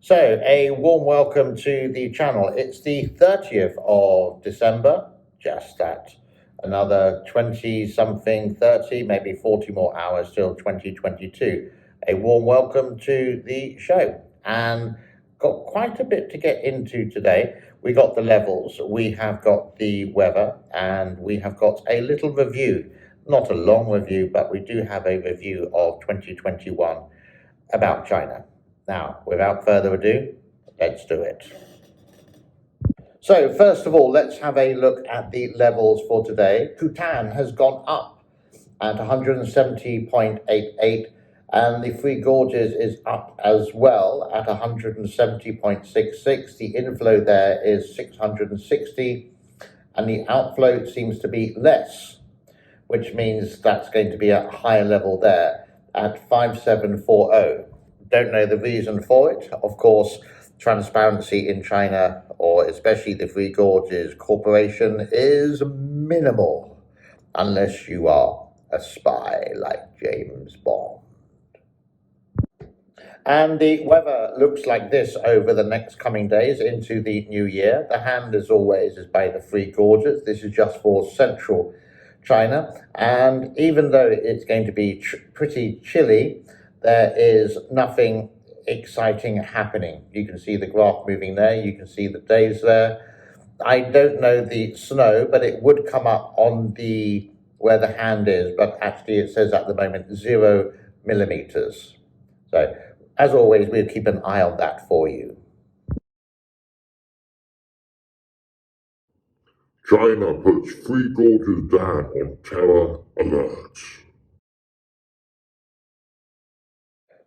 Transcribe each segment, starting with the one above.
So, a warm welcome to the channel. It's the 30th of December, just at another 20 something, 30, maybe 40 more hours till 2022. A warm welcome to the show, and got quite a bit to get into today. We got the levels, we have got the weather, and we have got a little review. Not a long review, but we do have a review of 2021 about China. Now, without further ado, let's do it. So, first of all, let's have a look at the levels for today. Bhutan has gone up at 170.88, and the Three Gorges is up as well at 170.66. The inflow there is 660, and the outflow seems to be less, which means that's going to be a higher level there at 5740. Don't know the reason for it. Of course, transparency in China, or especially the Three Gorges Corporation, is minimal, unless you are a spy like James Bond. And the weather looks like this over the next coming days into the new year. The hand, as always, is by the Three Gorges. This is just for central China. And even though it's going to be pretty chilly, there is nothing exciting happening. You can see the graph moving there. You can see the days there. I don't know the snow, but it would come up on the where the hand is, but actually it says at the moment 0 millimeters. So, as always, we'll keep an eye on that for you. China puts Three Gorges Dam on terror alert.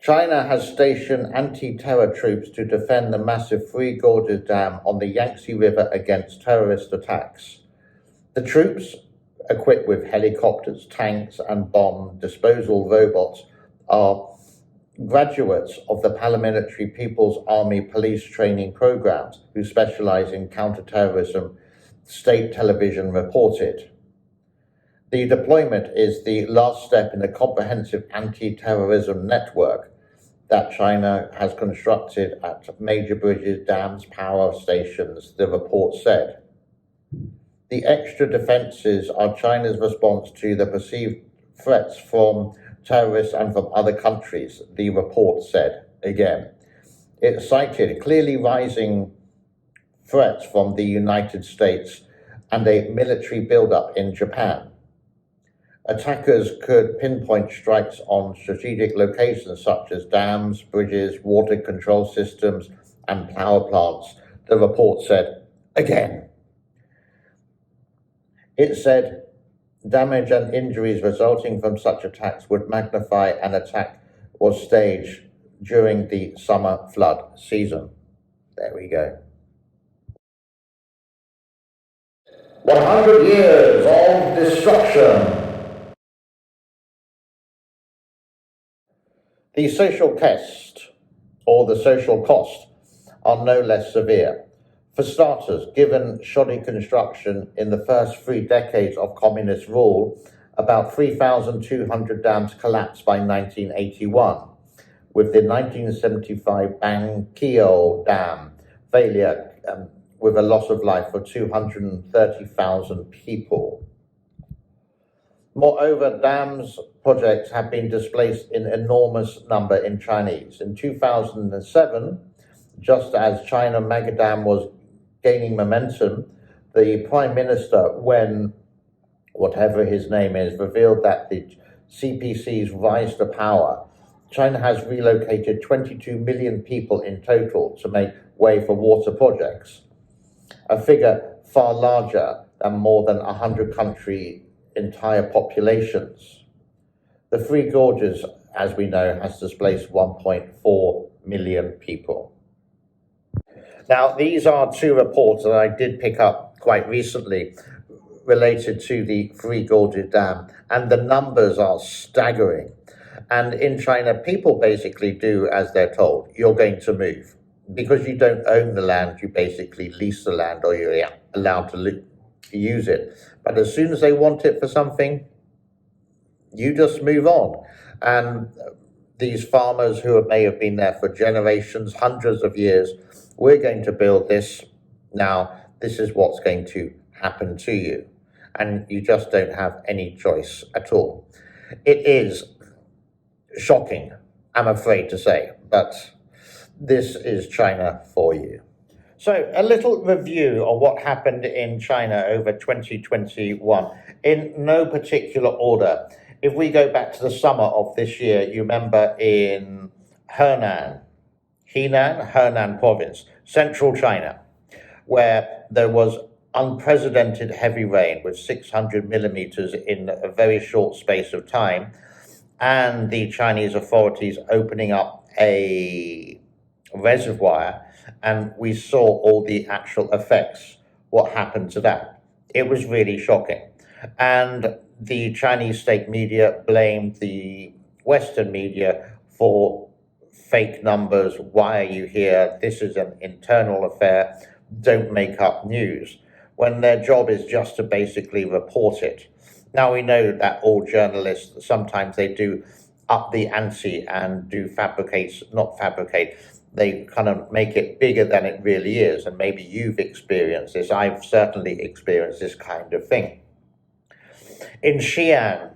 China has stationed anti-terror troops to defend the massive Three Gorges Dam on the Yangtze River against terrorist attacks. The troops, equipped with helicopters, tanks, and bomb disposal robots, are graduates of the Paramilitary People's Army police training programs who specialize in counterterrorism, state television reported. The deployment is the last step in a comprehensive anti-terrorism network that China has constructed at major bridges, dams, power stations, the report said. The extra defenses are China's response to the perceived threats from terrorists and from other countries, the report said again. It cited clearly rising threats from the United States and a military buildup in Japan. Attackers could pinpoint strikes on strategic locations such as dams, bridges, water control systems, and power plants, the report said again. It said damage and injuries resulting from such attacks would magnify an attack was staged during the summer flood season. There we go. 100 years of destruction. The social test, or the social cost, are no less severe. For starters, given shoddy construction in the first 3 decades of communist rule, about 3,200 dams collapsed by 1981, with the 1975 Bangkeo Dam failure with a loss of life for 230,000 people. Moreover, dams projects have been displaced in enormous number in Chinese. In 2007, just as China Megadam was gaining momentum, the Prime Minister, when whatever his name is, revealed that the CPC's rise to power, China has relocated 22 million people in total to make way for water projects, a figure far larger than more than 100 country entire populations. The Three Gorges, as we know, has displaced 1.4 million people. Now, these are 2 reports that I did pick up quite recently related to the Three Gorges Dam, and the numbers are staggering. And in China, people basically do as they're told. You're going to move. Because you don't own the land, you basically lease the land, or you're allowed to use it. But as soon as they want it for something, you just move on. And these farmers who may have been there for generations, hundreds of years, we're going to build this. Now, this is what's going to happen to you. And you just don't have any choice at all. It is shocking, I'm afraid to say, but this is China for you. So a little review of what happened in China over 2021 in no particular order. If we go back to the summer of this year, you remember in Henan province, central China, where there was unprecedented heavy rain with 600 millimeters in a very short space of time, and the Chinese authorities opening up a reservoir, and we saw all the actual effects. What happened to that? It was really shocking. And the Chinese state media blamed the Western media for fake numbers. Why are you here? This is an internal affair. Don't make up news. When their job is just to basically report it. Now we know that all journalists, sometimes they do up the ante and do not fabricate, they kind of make it bigger than it really is. And maybe you've experienced this. I've certainly experienced this kind of thing. In Xi'an,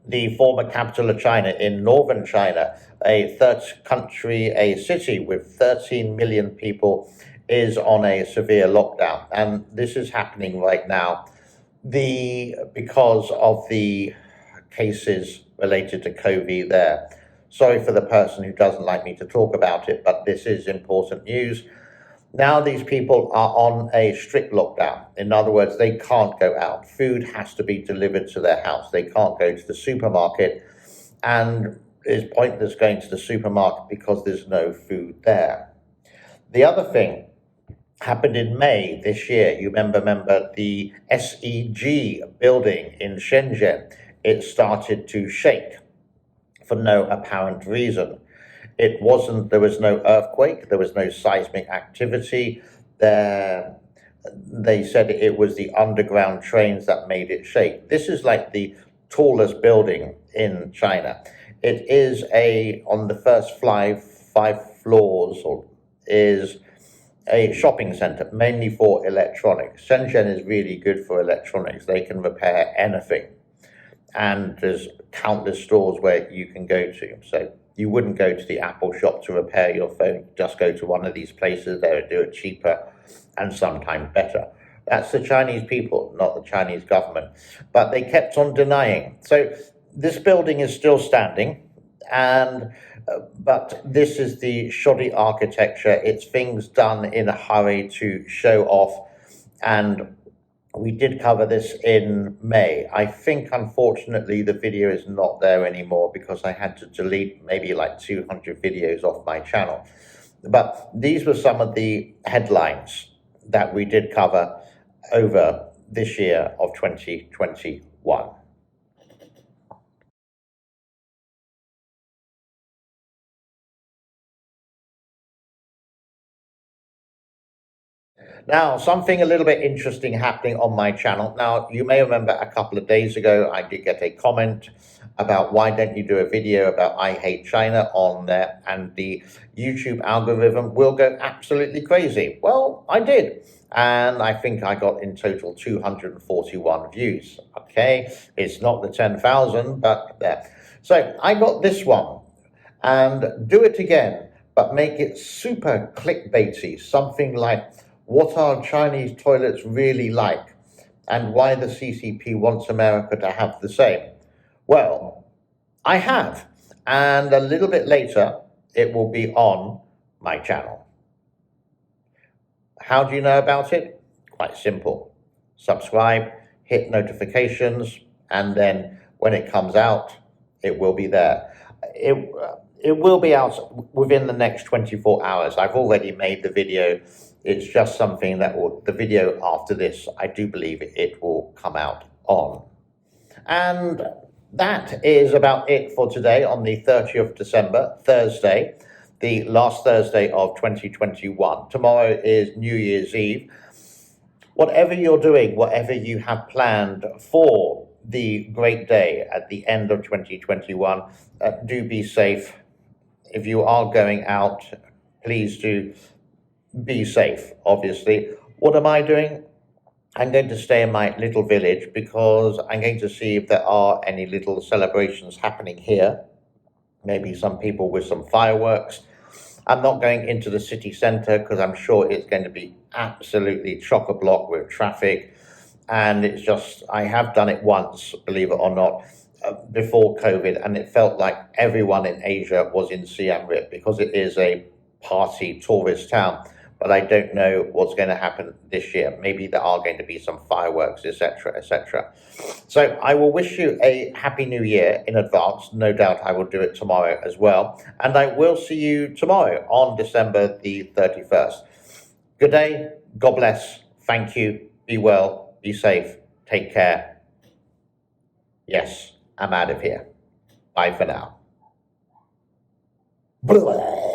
the former capital of China, in northern China, a third country, a city with 13 million people, is on a severe lockdown. And this is happening right now because of the cases related to COVID there. Sorry for the person who doesn't like me to talk about it, but this is important news. Now these people are on a strict lockdown. In other words, they can't go out. Food has to be delivered to their house. They can't go to the supermarket, and it's pointless going to the supermarket because there's no food there. The other thing happened in May this year. You remember the SEG building in Shenzhen. It started to shake for no apparent reason. There was no earthquake, there was no seismic activity. They said it was the underground trains that made it shake. This is like the tallest building in China. It is on the first five floors, is a shopping center, mainly for electronics. Shenzhen is really good for electronics. They can repair anything. And there's countless stores where you can go to. So you wouldn't go to the Apple shop to repair your phone. Just go to one of these places. They'll do it cheaper and sometimes better. That's the Chinese people, not the Chinese government. But they kept on denying. So this building is still standing, but this is the shoddy architecture. It's things done in a hurry to show off. And we did cover this in May. I think, unfortunately, the video is not there anymore because I had to delete maybe like 200 videos off my channel. But these were some of the headlines that we did cover over this year of 2021. Now, something a little bit interesting happening on my channel. Now, you may remember a couple of days ago, I did get a comment about why don't you do a video about I Hate China on there, and the YouTube algorithm will go absolutely crazy. Well, I did. And I think I got in total 241 views. Okay, it's not the 10,000, but there. So I got this one, and do it again, but make it super clickbaity, something like, what are Chinese toilets really like, and why the CCP wants America to have the same? Well, I have, and a little bit later, it will be on my channel. How do you know about it? Quite simple. Subscribe, hit notifications, and then when it comes out, it will be there. It will be out within the next 24 hours. I've already made the video. It's just something that the video after this, I do believe it will come out on. And that is about it for today on the 30th of December, Thursday, the last Thursday of 2021. Tomorrow is New Year's Eve. Whatever you're doing, whatever you have planned for the great day at the end of 2021. Do be safe. If you are going out, please do be safe, obviously. What am I doing? I'm going to stay in my little village because I'm going to see if there are any little celebrations happening here. Maybe some people with some fireworks. I'm not going into the city centre because I'm sure it's going to be absolutely chock-a-block with traffic. And it's just, I have done it once, believe it or not, before COVID, and it felt like everyone in Asia was in Siem Reap because it is a party tourist town. But I don't know what's going to happen this year. Maybe there are going to be some fireworks, etc., etc. So I will wish you a happy new year in advance. No doubt I will do it tomorrow as well. And I will see you tomorrow on December the 31st. Good day. God bless. Thank you. Be well. Be safe. Take care. Yes, I'm out of here. Bye for now. Blah.